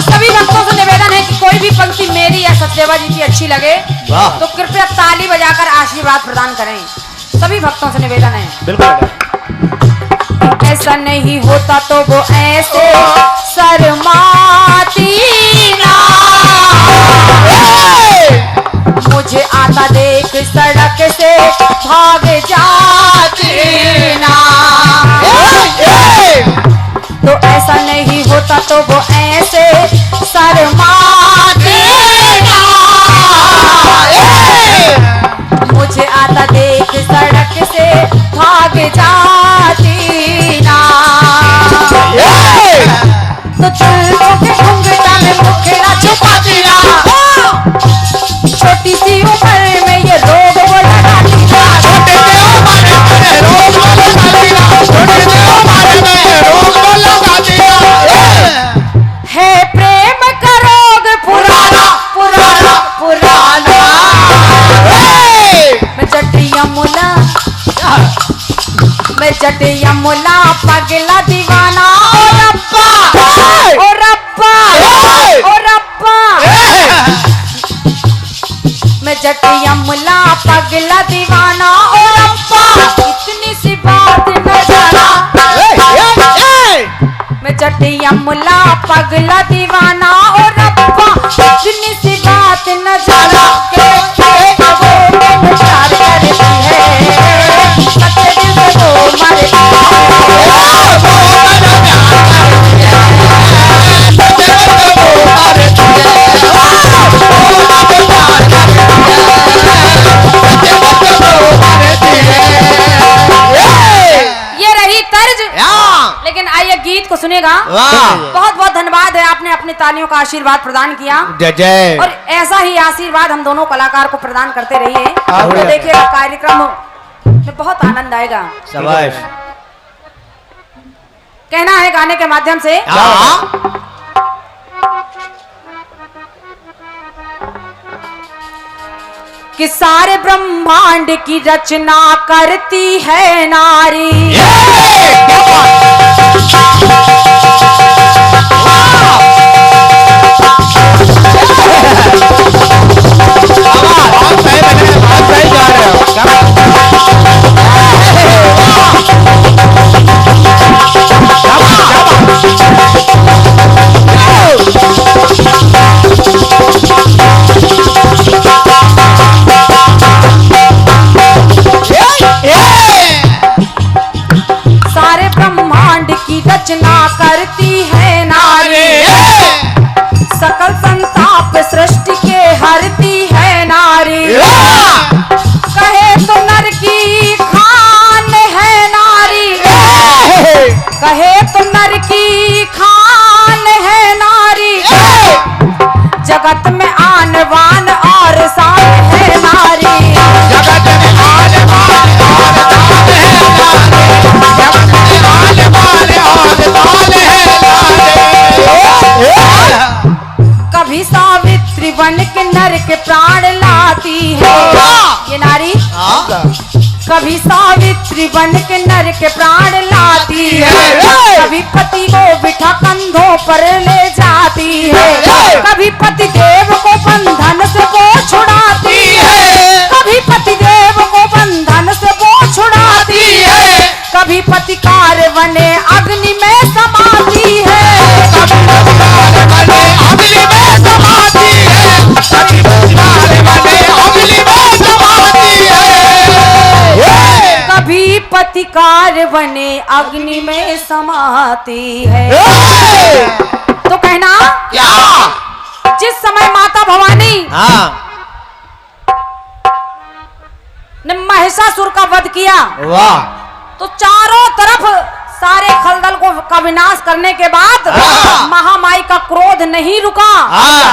सभी भक्तों से निवेदन है कि कोई भी पंक्ति मेरी या सचदेवा जी की अच्छी लगे तो कृपया ताली बजाकर आशीर्वाद प्रदान करें। सभी भक्तों से निवेदन है। बिल्कुल। ऐसा नहीं होता तो वो ऐसे शर्माती ना, मुझे आता देख सड़क से भाग जाती ना। तो ऐसा नहीं होता तो वो ऐसे शर्माती ना, मुझे आता देख सड़क से भाग जाती ना। तो चूड़ों के घुंघटा में मुखड़ा छुपाती ना, छोटी सी उम्र में ये रोग वो लगाती ना, छोटी सी उम्र में ये रोग वो लगाती ना, छोटी सी उम्र में ये रोग वो लगाती ना। है प्रेम का रोग पुराना पुराना पुराना, मैं जटिया मुला, मैं जटिया मुला पगला दीवाना। ओ रब्बा ओ रब्बा ओ रब्बा, मैं जटिया मुला पगला दीवाना। ओ रब्बा इतनी सी बात न जाना, मैं जटिया मुला पगला दीवाना। ओ रब्बा इतनी सी बात न जाना, प्यार करती है सच्चे दिल से वो मरती ये रही तर्ज। लेकिन आइए गीत को सुनेगा। बहुत बहुत धन्यवाद है, आपने अपनी तालियों का आशीर्वाद प्रदान किया। जय जय। और ऐसा ही आशीर्वाद हम दोनों कलाकार को प्रदान करते रहिए। तो देखिएगा कार्यक्रम में बहुत आनंद आएगा। शाबाश। कहना है गाने के माध्यम से कि सारे ब्रह्मांड की रचना करती है नारी। सारे ब्रह्मांड की रचना करती है नारी, सकल संताप सृष्टि के हरती है नारी। कहे तो नर की खान है नारी, कहे तो नर की खान है नारी। जगत में आन बान और शान है नारी, जगत में आन बान और शान है नारी, जगत में आन बान और शान है नारी। कभी सावित्री बन के नर के प्राण लाती है ये नारी, कभी सावित्री बन के नर के प्राण लाती है। कभी पति को बिठा कंधों पर ले जाती है, कभी पति देव को बंधन से वो छुड़ाती है, कभी पति देव को बंधन से वो छुड़ाती है। कभी पति कार बने अग्नि में समाती है, कभी पति कार बने अग्नि में समाती है, कभी पति कार बने अग्नि में समाती है, कभी पति कार बने अग्नि में समाती है। तो कहना क्या, जिस समय माता भवानी ने महिषासुर का वध किया, वाह, तो चारों तरफ सारे खलदल को का विनाश करने के बाद महामाई का क्रोध नहीं रुका।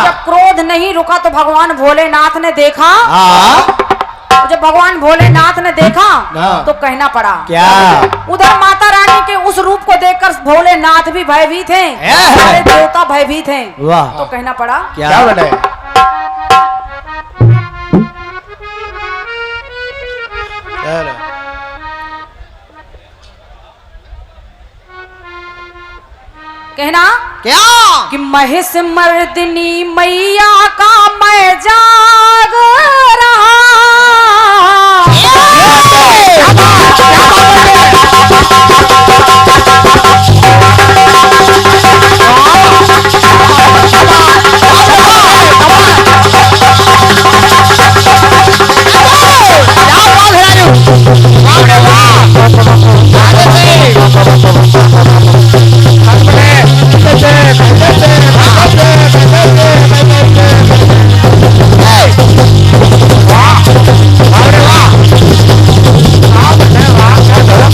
जब क्रोध नहीं रुका तो भगवान भोलेनाथ ने देखा, जब भगवान भोलेनाथ ने देखा तो कहना पड़ा क्या, उधर माता रानी के उस रूप को देखकर भोलेनाथ भी भयभीत हैं, सारे देवता भयभीत हैं। तो कहना पड़ा क्या बने, क्या कि महेश मर्दिनी मैया का मैं जाग रहा।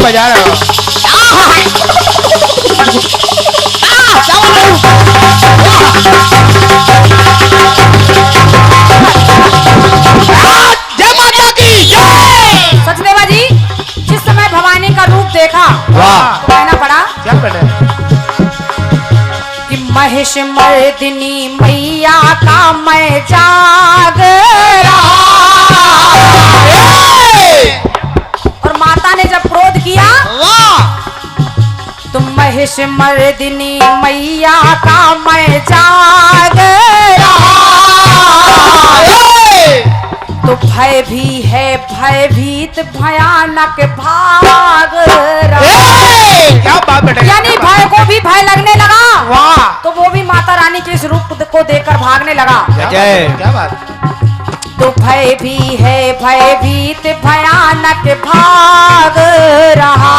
बजा रहे हो जय माता की जय। सचदेवा जी जिस समय भवानी का रूप देखा वाह तो कहना पड़ा क्या बेटे कि महेश मर्दिनी मैया का मैं जाग रहा। और माता ने जब क्रोध किया तो महेश मर्दिनी मैया का मैं जाग रहा। तो भय भी है भयभीत भयानक भाग रहा। क्या बात बेटे यानी भय को भी भय लगने लगा वाह तो वो भी माता रानी के इस रूप को देखकर भागने लगा। क्या बात तो भय भी है भयभीत भयानक भाग रहा।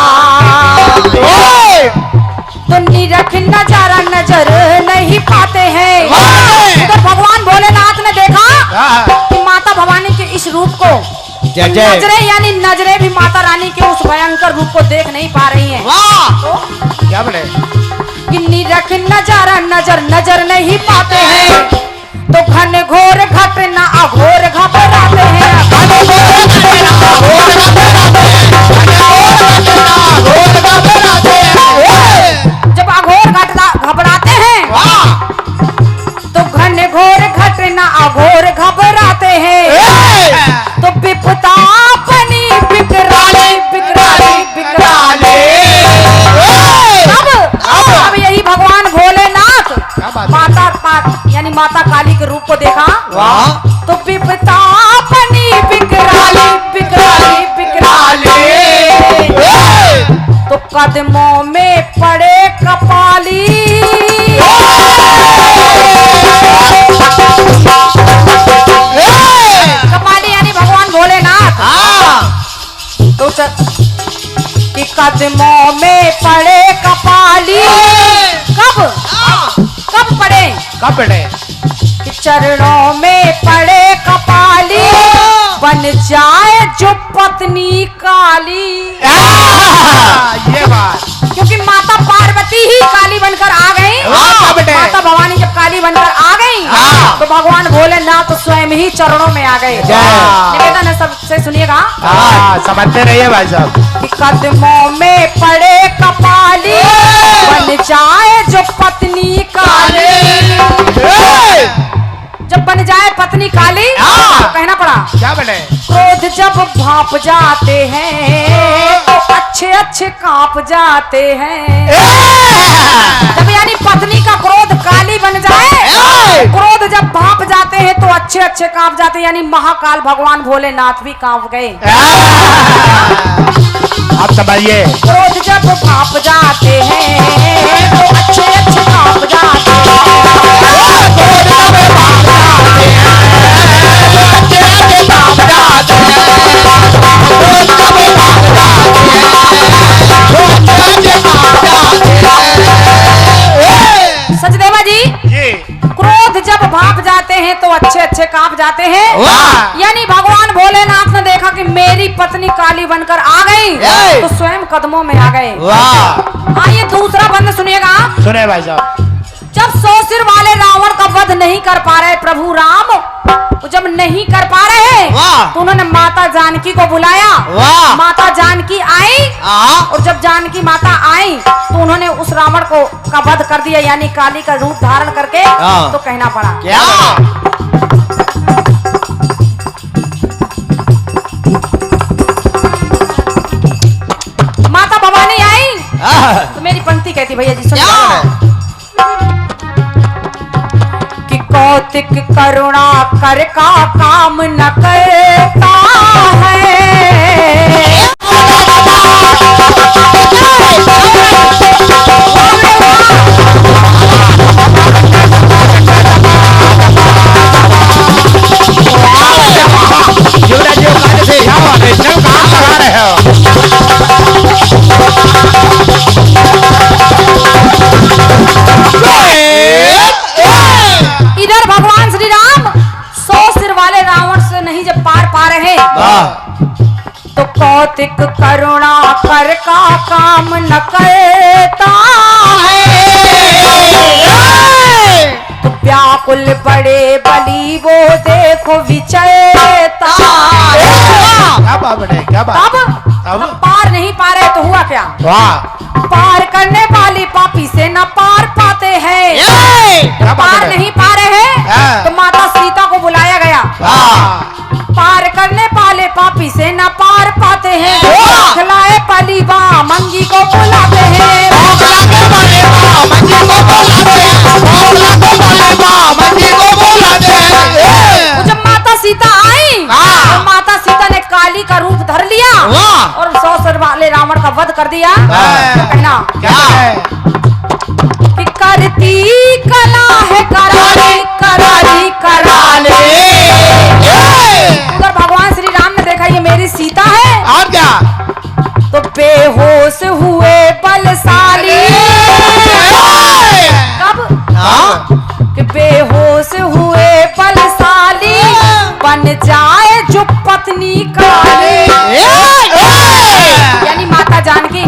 तो निरख नजारा नजर नहीं पाते हैं। तो भगवान भोलेनाथ ने देखा कि माता भवानी के इस रूप को नजरें यानी नजरें भी माता रानी के उस भयंकर रूप को देख नहीं पा रही हैं। तो क्या बेटे कि निरख नजारा नजर नहीं पाते हैं। तो घन घोर घटना अघोर घबराते हैं। जब अघोर घबराते हैं तो घन घोर घटना अघोर घबराते हैं। तो विपदा बनी बिकराली बिकराली बिकराली। अब यही भगवान भोलेनाथ माता यानी माता काली के रूप को देखा तो विपदा बनी बिकराली बिकराली बिकराली। तो कदमों में पड़े कपाली। कपाली यानी भगवान भोलेनाथ। तो कि कदमों में पड़े कपाली। कब पड़े बेटे कि चरणों में पड़े कपाली। बन जाए जो पत्नी काली। ये बात क्योंकि माता पार्वती ही काली बनकर आ गई। माता भवानी जब काली बनकर आ गई तो भगवान भोलेनाथ तो स्वयं ही चरणों में आ गए। निवेदन है सबसे सुनिएगा समझते रहिए भाई साहब कि कदमों में पड़े कपाली। बन जाए जो पत्नी काली। जब बन जाए पत्नी काली तो कहना पड़ा क्या बेटे क्रोध जब भाप जाते हैं तो अच्छे अच्छे कांप जाते हैं। जब यानी पत्नी का क्रोध काली बन जाए क्रोध जब भाप जाते हैं तो अच्छे अच्छे कांप जाते हैं। यानी महाकाल भगवान भोलेनाथ भी कांप गए। आप समझिए क्रोध जब भाप जाते हैं तो अच्छे अच्छे कांप जाते सचदेवा जी क्रोध जब भाप जाते हैं तो अच्छे अच्छे कांप जाते हैं। यानी भगवान भोलेनाथ ने देखा कि मेरी पत्नी काली बनकर आ गई तो स्वयं कदमों में आ गए। हाँ ये दूसरा बंद सुनिएगा। सुने भाई साहब जब 100 सिर वाले रावण का वध नहीं कर पा रहे प्रभु राम तो जब नहीं कर पा रहे तो उन्होंने माता जानकी को बुलाया। माता जानकी आई और जब जानकी माता आई तो उन्होंने उस रावण को का वध कर दिया यानी काली का रूप धारण करके। तो कहना पड़ा क्या माता भवानी आई तो मेरी पंक्ति कहती भैया जी सुनिए। कौतिक करुणा कर का काम न करता है। युवराज जी कान से जाओ, चल काम करा रहे हो। इधर भगवान श्री राम 100 सिर वाले रावण से नहीं जब पार पा रहे तो कौतिक करुणा कर का काम न करता है। तो व्याकुल बड़े बली वो देखो विचरता है। क्या बात है, क्या बात। अब पार नहीं पा रहे तो हुआ क्या? वाह, पार करने वाली पापी से न पार पाते हैं। क्या बात पार है। नहीं पा रहे हैं तो माता सीता को बुलाया गया। पार करने वाले पापी से न पार पाते हैं। खिलाए पली मंगी को बुलाते हैं। जब माता सीता आई तो माता सीता ने काली का रूप धर लिया और 100 सिर वाले रावण का वध कर दिया। तो कहना क्या है? कि करती कला है करारी करारी कराले। उधर भगवान श्री राम ने देखा ये मेरी सीता है और क्या? तो बेहोश हुए बलशाली। कब? कि बेहोश हुए बलशाली बन जाए जो पत्नी काली। यानी माता जानकी।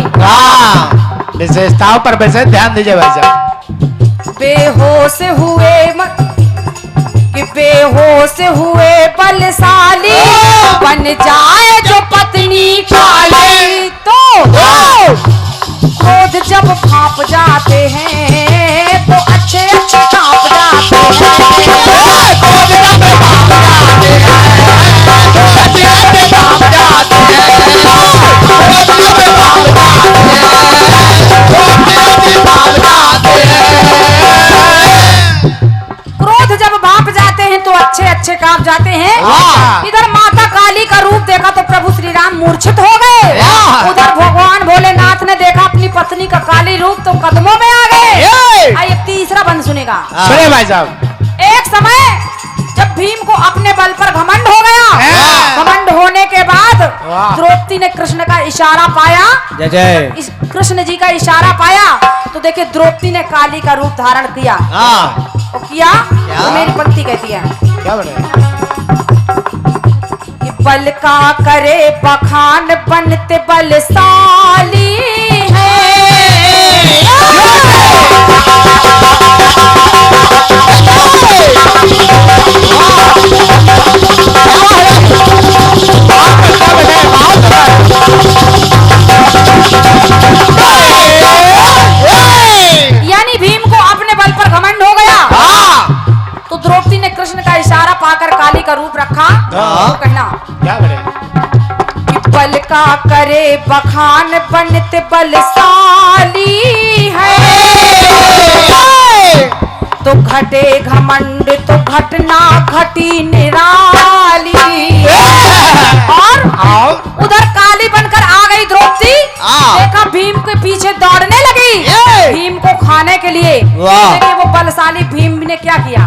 विशेषताओं पर वैसे ध्यान दीजिए भाई साहब। बेहोश हुए कि बेहोश हुए बलशाली बन जाए जो पत्नी काली। तो क्रोध जब भाप जाते हैं तो अच्छे अच्छे कांप जाते क्रोध जब भाप जाते हैं तो अच्छे अच्छे कांप जाते हैं। इधर माता काली का रूप देखा तो प्रभु श्री राम मूर्छित हो गए। उधर भगवान भोलेनाथ ने देखा अपनी पत्नी का काली रूप तो कदमों में आ गए। आइए तीसरा बंद सुनेगा। सुनिए भाई साहब। एक समय जब भीम को अपने बल पर घमंड हो गया, घमंड होने के बाद द्रौपदी ने कृष्ण का इशारा पाया। जय जय। कृष्ण जी का इशारा पाया तो देखिए द्रौपदी ने काली का रूप धारण किया। तो किया तो मेरी पंक्ति कहती है क्या बोले? कि बल का करे बखान बनते बलशाली है। यानी भीम को अपने बल पर घमंड हो गया तो द्रौपदी ने कृष्ण का इशारा पाकर काली का रूप रखा। तो कहना क्या बोले? कि बल का करे बखान बनते बलशाली है। तो घटे घमंड तो घटना घटी निराली। और उधर काली बनकर आ गई द्रौपदी। देखा भीम के पीछे दौड़ने लगी भीम को खाने के लिए। देखिए वो बलशाली भीम ने क्या किया।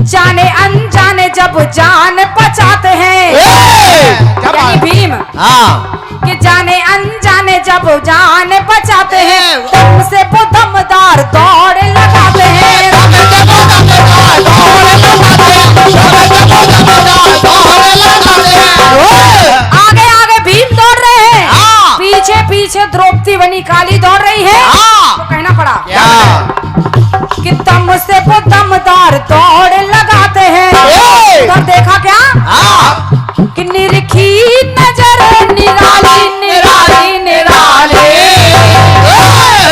जाने अनजाने जब जान बचाते हैं यानी भीम कि जाने अनजाने जब जान बचाते हैं दम से वो दमदार दौड़ लगाते हैं। आगे आगे भीम दौड़ रहे हैं पीछे पीछे द्रौपदी बनी काली दौड़ रही है। तो कहना पड़ा कि दम से वो दमदार दौड़ लगाते हैं। उधर देखा क्या कि निरखी नजर निराली निराली निराली।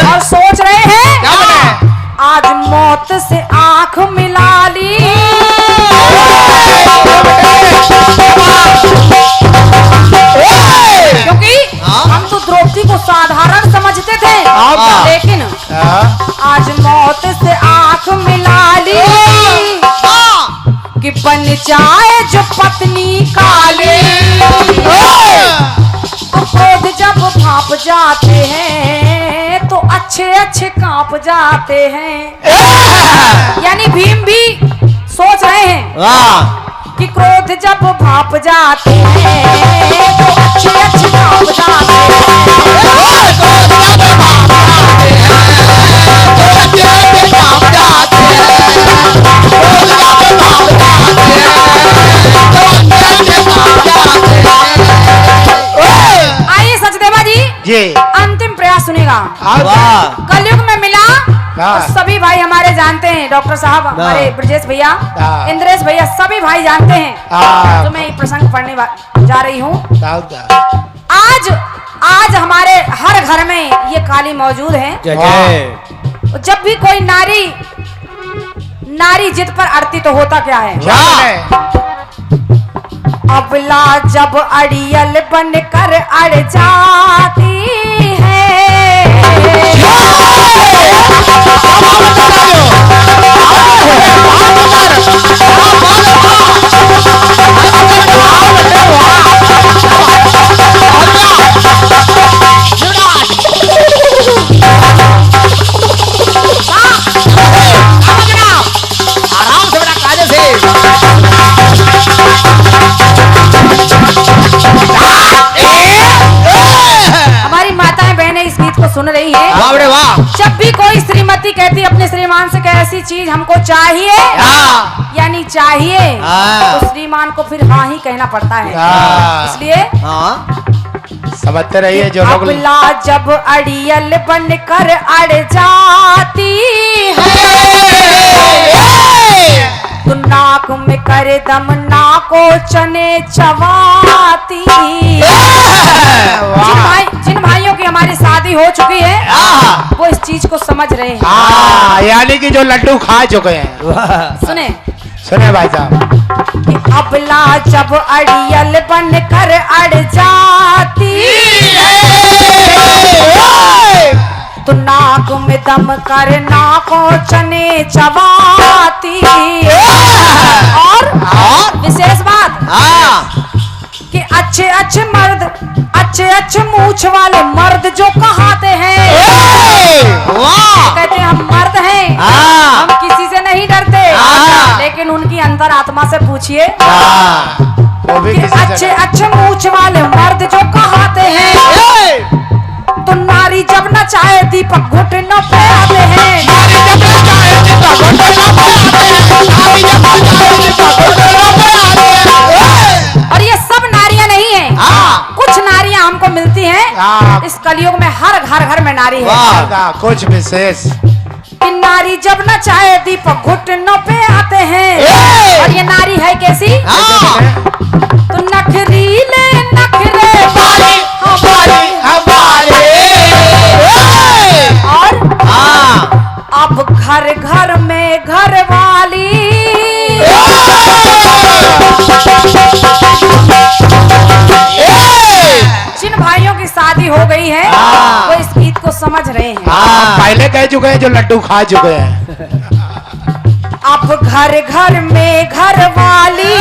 और सोच रहे हैं आज मौत से आंख मिला ली। क्योंकि हम तो द्रौपदी को साधारण समझते थे जाए जो पत्नी काली, तो क्रोध जब भाप जाते हैं तो अच्छे अच्छे कांप जाते हैं। यानी भीम भी सोच रहे हैं कि क्रोध जब भाप जाते हैं तो अच्छे अच्छे कांप जाते आइए सचदेवा जी अंतिम प्रयास सुनेगा। कलयुग में मिला और सभी भाई हमारे जानते हैं, डॉक्टर साहब हमारे ब्रजेश भैया, इंद्रेश भैया, सभी भाई जानते हैं। तो मैं ये प्रसंग पढ़ने जा रही हूँ। आज हमारे हर घर में ये काली मौजूद है। जब भी कोई नारी जिद पर अड़ती तो होता क्या है? अबला जब अड़ियल बन कर अड़ जाती है, आराम से बड़ा कायदे से हमारी माताएं बहनें इस गीत को सुन रही है। वाह। जब भी कोई श्रीमती कहती अपने श्रीमान से ऐसी चीज हमको चाहिए, यानी चाहिए, तो श्रीमान को फिर हाँ ही कहना पड़ता है। इसलिए समझते रहिए जो लोग। अबला जब अड़ियल बन कर अड़ जाती है, तो नाक में करे दम नाको चने चबाती। जिन भाइयों की हमारी शादी हो चुकी है वो इस चीज को समझ रहे हैं। यानी कि जो लड्डू खा चुके हैं। सुने भाई साहब कि अबला जब अड़ियल बन कर अड़ जाती तो नाक में दम कर नाको चने चबाती। और विशेष बात कि अच्छे अच्छे मर्द, अच्छे अच्छे मूछ वाले मर्द जो कहाते हैं, कहते हैं हम मर्द हैं, हम किसी से नहीं डरते, लेकिन उनकी अंतर आत्मा से पूछिए कि अच्छे अच्छे मूछ वाले मर्द जो कहाते हैं, तो नारी जब न चाहे दीपक घुटनों पे आते हैं। और ये सब नारियां नहीं है, कुछ नारियां हमको मिलती हैं इस कलयुग में। हर घर में नारी है। कुछ विशेष कि नारी जब न चाहे दीपक घुटनों पे आते हैं। और ये नारी है कैसी? तो नखरीले नखरे वाली हमारे, और अब घर घर में घर वाली। जिन भाइयों की शादी हो गई है वो इस गीत को समझ रहे हैं। पहले कह चुके हैं जो लड्डू खा चुके हैं। अब घर घर में घर वाली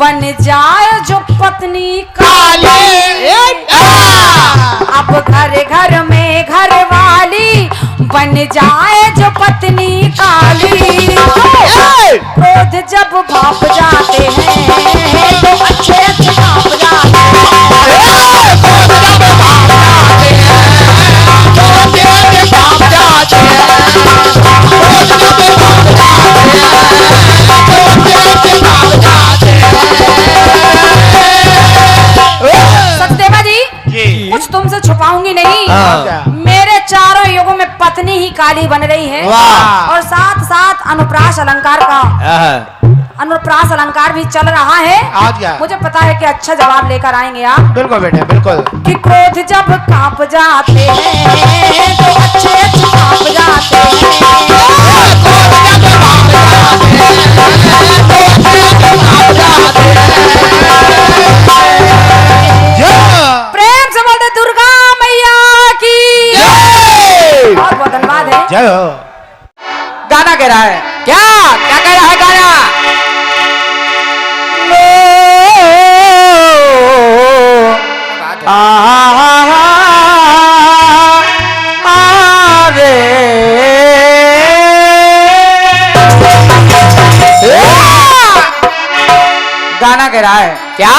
बन जाए जो पत्नी काली। अब घर घर में घर वाली बन जाए जो पत्नी काली। क्रोध जब भाप जाते हैं तो अच्छे अच्छे भाप जाते सचदेवा जी कुछ तुमसे छुपाऊंगी नहीं। मेरे चारों युगों में पत्नी ही काली बन रही है। और साथ साथ अनुप्रास अलंकार का अनुप्रास अलंकार भी चल रहा है। मुझे पता है कि अच्छा जवाब लेकर आएंगे आप। बिल्कुल बेटे बिल्कुल। कि क्रोध जब कांप जाते हैं तो अच्छे अच्छे कांप जाते हैं। प्रेम से बोलते दुर्गा मैया की बहुत बहुत धन्यवाद है। जय हो। गाना कह रहा है क्या क्या कह रहा है गाना? गाना कह रहा है क्या?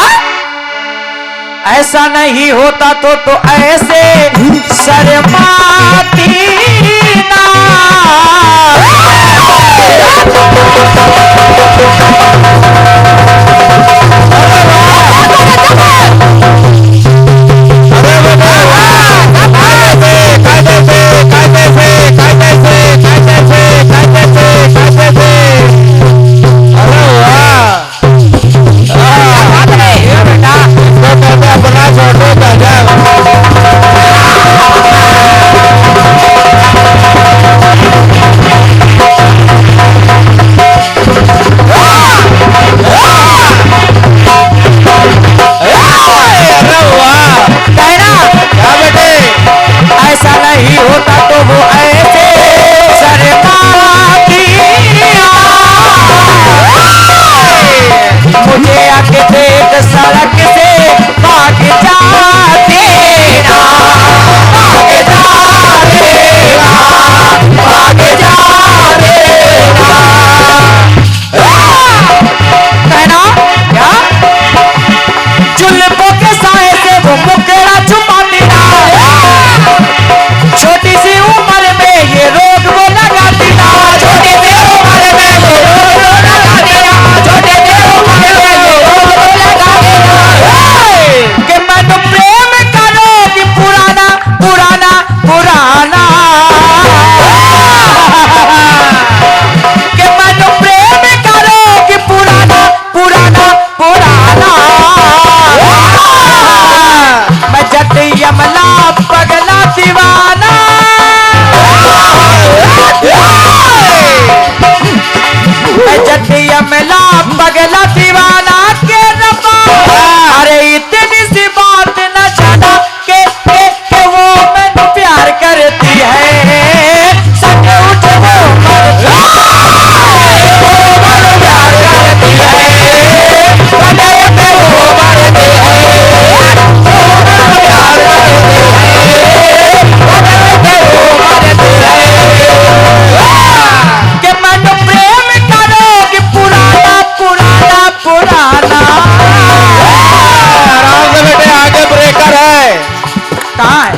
ऐसा नहीं होता तो ऐसे शर्माती ना। ऐसा नहीं होता तो वो ऐसे शर्माती ना। मुझे आके देख सड़क से भाग जाते ना, भाग जाते ना, भाग जाते ना। कहना क्या? जुल्फों के साए से वो मुखड़ा छुपाती ना। छोटी सी उम्र में ये रोग वो लगाती ना। छोटी सी उम्र में ये रोग वो लगाती ना। छोटी सी उम्र में ये रोग वो लगाती ना। कि मैं तो प्रेम करोगी पुराना पुराना पुराना। कि मैं तो प्रेम करोगी पुराना पुराना पुराना। मैं जट यमला पगला दीवाना। मैं जट यमला पगला दीवाना के रब्बा। अरे इतनी सी बात न जाना के वो मैंने प्यार करती है। सच उठ वो प्यार करती है। सच वो मरती है। कि मैं तो प्रेम करोगी पुराना पुराना पुराना। आराम से बेटे, आगे ब्रेकर है। कहाँ है?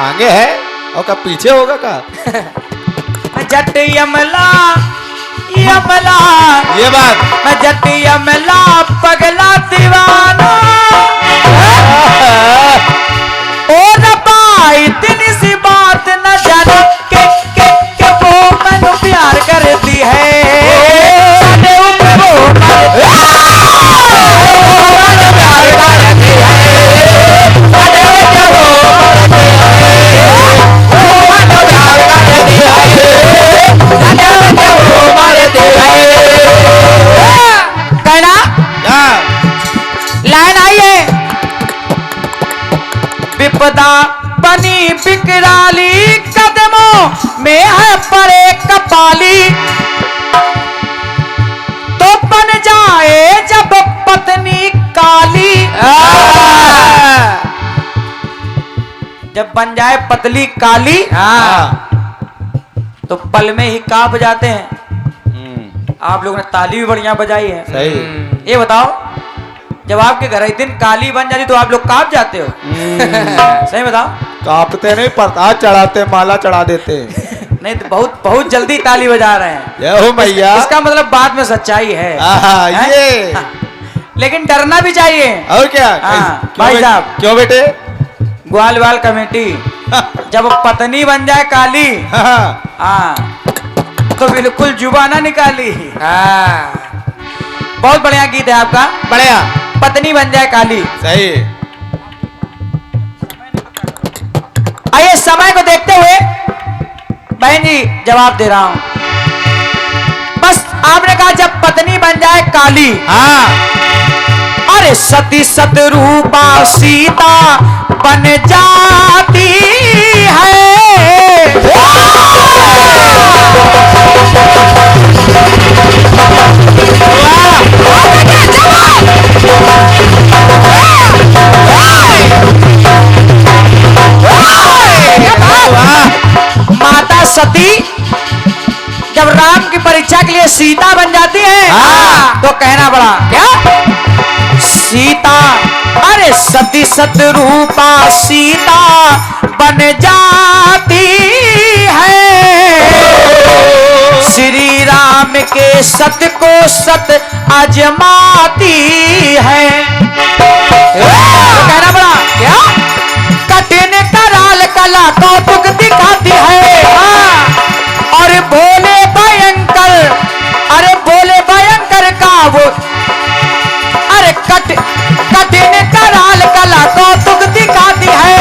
आगे है और क्या पीछे होगा का? मैं जट यमला यमला। ये बात मैं जट यमला पगला दीवाना। ओ रब्बा इतनी सी बात न जाना के वो मैंने प्यार करती है। साडे ऊपर वो प्यार करती है। साडे ऊपर वो प्यार करती है। साडे ऊपर वो मरती है। कहना क्या? लाइन आई है। विपदा बनी बिकराली कदमों में है परे कपाली। तो बन जाए जब पत्नी काली। जब बन जाए पतली काली तो पल में ही कांप जाते हैं। आप लोगों ने ताली भी बढ़िया बजाई है। सही। ये बताओ, जब आपके घर एक दिन काली बन जाती तो आप लोग कांप जाते हो? सही बताओ। कांपते नहीं, प्रसाद चढ़ाते, माला चढ़ा देते। नहीं तो बहुत बहुत जल्दी ताली बजा रहे हैं। जय हो मैया। इसका मतलब बात में सच्चाई है। हैं? ये लेकिन डरना भी चाहिए। और क्या? हाँ, क्यों भाई साहब। क्यों बेटे? ग्वाल वाल कमेटी जब पत्नी बन जाए काली, हाँ, तो बिल्कुल जुबा ना निकाली। बहुत बढ़िया गीत है आपका। बढ़िया। पत्नी बन जाए काली। सही। आइए समय को देखते हुए बहन जी जवाब दे रहा हूं। बस आपने कहा जब पत्नी बन जाए काली। हाँ। अरे सती सतरूपा सीता बन जाती है। माता सती जब राम की परीक्षा के लिए सीता बन जाती है। तो कहना पड़ा क्या? सीता, अरे सती सतरूपा सीता बन जाती है। श्री राम के सत को सत आजमाती है। कहना पड़ा क्या? कठिन कराल कला कौतुक दिखाती है। और बोले भयंकर, अरे बोले भयंकर का वो, अरे कठिन कराल कला कौतुक दिखाती है।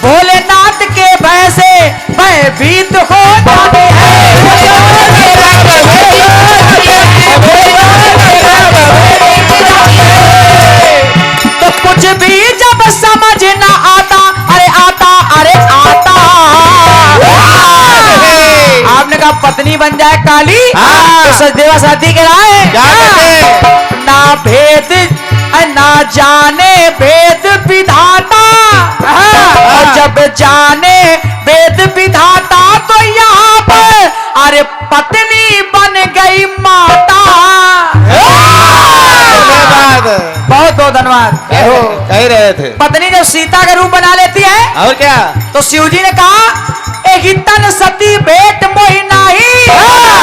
भोलेनाथ के भय से भयभीत हो जाती है। तो कुछ भी जब समझ ना आता, अरे आता, अरे आता। आपने कहा पत्नी बन जाए काली, तो सचदेवा साथी कह रहा है ना भेद, ना जाने भेद विधाता। और जब जाने वेद विधाता तो यहाँ पर अरे पत्नी बन गई माता। बहुत बहुत धन्यवाद। कह रहे थे पत्नी जब सीता का रूप बना लेती है और क्या? तो शिव जी ने कहा एहि तन सती भेंट मोहि नाही,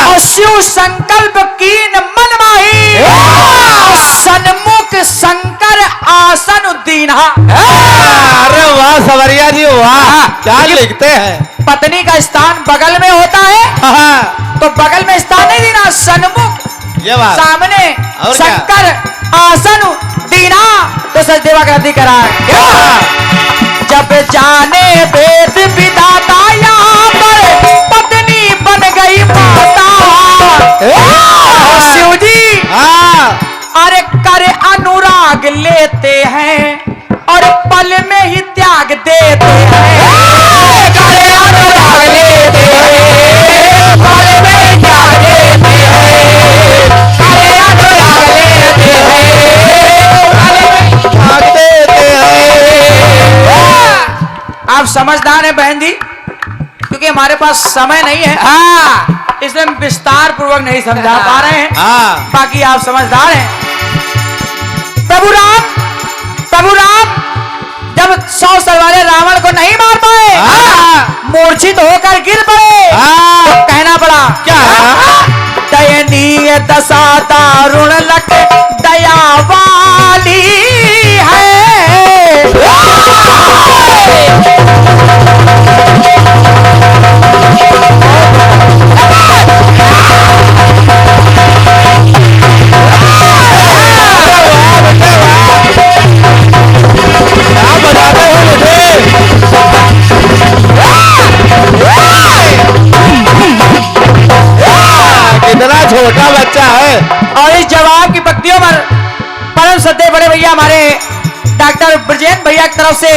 और शिव संकल्प कीन मन माही। सन्मुख शंकर आसन दीना। अरे वाह सवरिया जी वाह, क्या लिखते हैं। पत्नी का स्थान बगल में होता है, तो बगल में स्थान नहीं देना, सन्मुख ये बात सामने और क्या? शंकर आसन दीना। तो सचदेवा का अधिक करा जब जाने वेद विधाता यहाँ पर पत्नी बन गई माता। शिव जी अरे कर अनुराग लेते हैं और पल में ही त्याग देते हैं। कर अनुराग लेते हैं, पल में ही त्याग देते हैं। कर अनुराग लेते हैं, पल में ही त्याग देते हैं। आप समझदार हैं बहन जी, क्योंकि हमारे पास समय नहीं है, इसलिए हम विस्तार पूर्वक नहीं समझा पा रहे हैं। बाकी आप समझदार हैं। प्रभु राम जब 100 सर वाले रावण को नहीं मार पाए, मूर्छित होकर गिर पड़े, तो कहना पड़ा क्या? दयनीय दशा दारुण लख दया वाली है। कितना छोटा बच्चा है। और इस जवाब की पंक्तियों पर परम सत्य बड़े भैया हमारे डॉक्टर ब्रजेंद्र भैया की तरफ से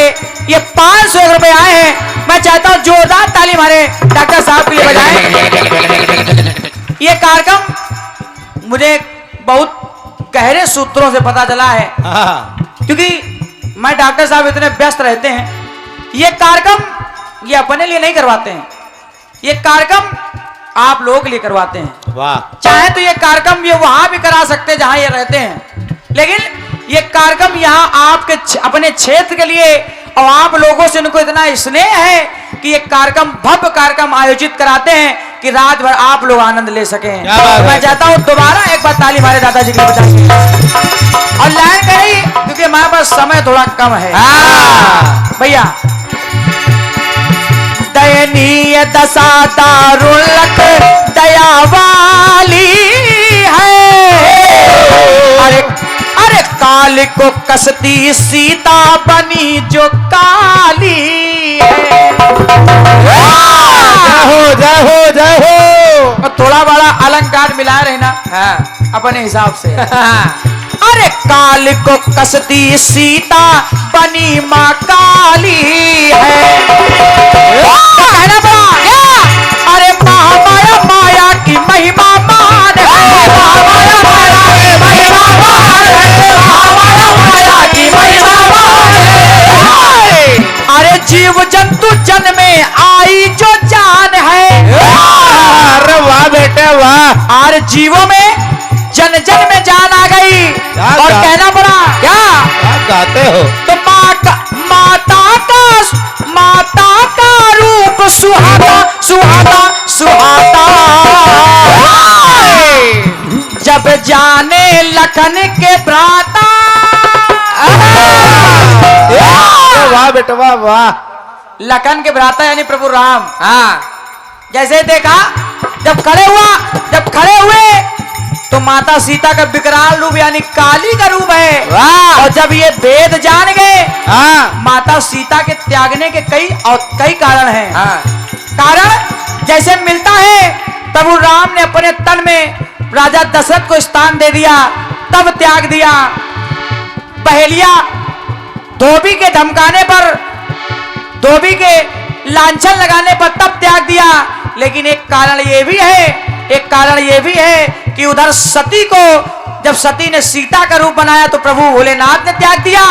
ये 500 रुपए आए हैं। मैं चाहता हूँ जोरदार ताली हमारे डॉक्टर साहब के लिए बजाएं। ये कार्यक्रम मुझे बहुत गहरे सूत्रों से पता चला है, क्योंकि मैं डॉक्टर साहब इतने व्यस्त रहते हैं। ये कार्यक्रम ये अपने लिए नहीं करवाते हैं, ये कार्यक्रम आप लोगों के लिए करवाते हैं। वाह। चाहे तो ये कार्यक्रम ये वहां भी करा सकते हैं जहां ये रहते हैं, लेकिन ये कार्यक्रम यहाँ आपके अपने क्षेत्र के लिए, और आप लोगों से उनको इतना स्नेह है कि ये कार्यक्रम भव्य कार्यक्रम आयोजित कराते हैं कि रात भर आप लोग आनंद ले सकें। मैं चाहता हूँ दोबारा एक बार ताली हमारे दादाजी के लिए बजाइए। और लाइन करी क्योंकि हमारे पास समय थोड़ा कम है भैया। दयनीय दशा दारुण लख दया वाली है। अरे काल को कसती सीता बनी जो काली है। जय हो जय हो। थोड़ा बड़ा अलंकार मिला रहना अपने हिसाब से। अरे काल को कसती सीता बनी माँ काली है। कहना पड़ा अरे महामाया माया की महिमा मान है। महामाया माया की महिमा मान है। महामाया माया की महिमा मान है। अरे जीव जंतु जन में आई जो जान है। अरे वाह बेटे वाह। और जीवों में जन जन में जान आ गई। क्या और गा- कहना पड़ा क्या क्या गाते हो? तो माता का रूप सुहाता सुहाता सुहाता जब जाने लखन के भ्राता। वाह बेटा वाह वाह। लखन के भ्राता यानी प्रभु राम। हाँ, जैसे देखा जब खड़े हुए तो माता सीता का विकराल रूप यानी काली का रूप है। वाह। और जब ये भेद जान गए, हाँ माता सीता के त्यागने के कई कारण हैं। कारण जैसे मिलता है प्रभु राम ने अपने तन में राजा दशरथ को स्थान दे दिया, तब त्याग दिया। पहेलिया धोबी के धमकाने पर, धोबी के लांछन लगाने पर तब त्याग दिया। लेकिन एक कारण ये भी है कि उधर सती को, जब सती ने सीता का रूप बनाया तो प्रभु भोलेनाथ ने त्याग दिया,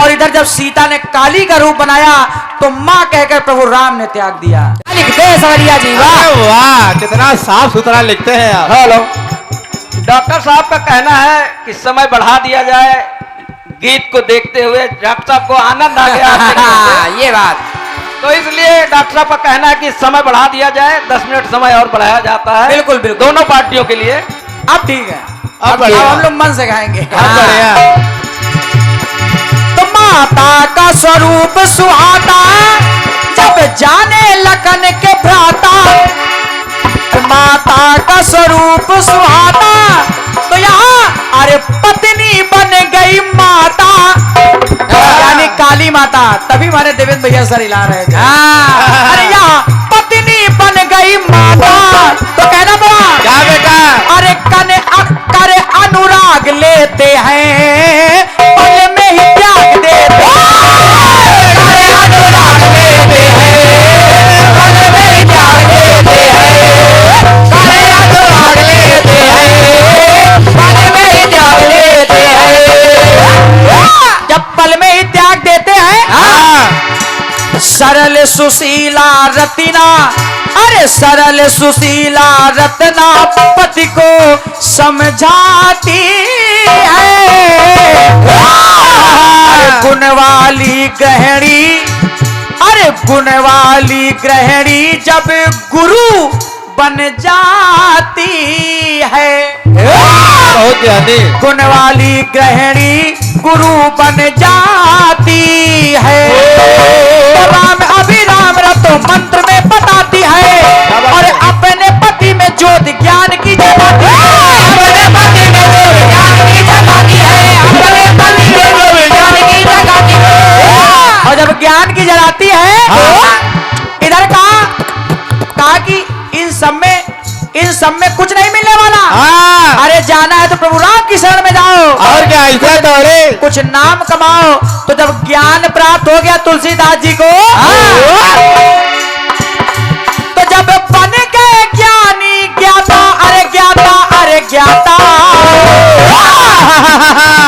और इधर जब सीता ने काली का रूप बनाया तो मां कहकर प्रभु राम ने त्याग दिया। लिखते हैं सवरिया जी। अरे वाह, कितना साफ सुथरा लिखते हैं आप। हेलो, डॉक्टर साहब का कहना है कि समय बढ़ा दिया जाए। गीत को देखते हुए डॉक्टर साहब को आनंद आ गया। ये बात तो इसलिए डॉक्टर साहब का कहना है कि समय बढ़ा दिया जाए, 10 मिनट समय और बढ़ाया जाता है। बिल्कुल बिल्कुल, दोनों पार्टियों के लिए। अब ठीक है, अब बढ़िया। हम लोग मन से गाएंगे। अब बढ़िया। तो माता का स्वरूप सुहाता जब जाने लखन के भ्राता। माता का स्वरूप सुहाता तो यहाँ अरे पत्नी बन गई माता, यानी काली माता। तभी हमारे देवेंद्र भैया सर हिला रहे थे। अरे यहाँ पत्नी बन गई माता तो कहना पड़ा क्या बेटा? अरे करे अनुराग लेते हैं, पल में ही त्याग देते हैं। करे अनुराग लेते हैं, पल में ही त्याग देते हैं। करे अनुराग लेते हैं, पल में ही त्याग देते हैं। जब पल में ही त्याग देते हैं, सरल सुशीला रतिना, अरे सरल सुशीला रत्ना पति को समझाती है। अरे गुण वाली गृहिणी, अरे गुण वाली गृहिणी जब गुरु बन जाती है। बहुत ध्यानी। गुण वाली गृहिणी गुरु बन जाती है। राम अभिराम रतो मंत्र में बताती है, और अपने पति में ज्योति ज्ञान की जगाती है। अपने पति में ज्योति ज्ञान की जगाती है। अपने पति में ज्योति ज्ञान की जगाती है। और जब ज्ञान की जलाती है तो इधर कहा कि इन सब में कुछ नहीं मिलने वाला। हाँ। अरे जाना है तो प्रभु राम की शरण में जाओ, और क्या ऐसा तो अरे कुछ नाम कमाओ। तो जब ज्ञान प्राप्त हो गया तुलसीदास जी को, तो जब बन गए ज्ञानी ज्ञाता, अरे ज्ञाता, अरे ज्ञाता,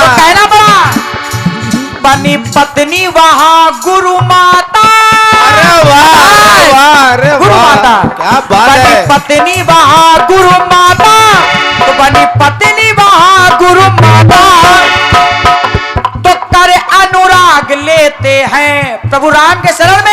तो कहना पड़ा बनी पत्नी वहां गुरु माता। अरे वाह वाह, अरे गुरु वाह, माता, क्या बात बनी है। पत्नी वहां गुरु माता, तो बनी पत्नी वहां गुरु माता। तो कर अनुराग लेते हैं प्रभु राम के शरण में।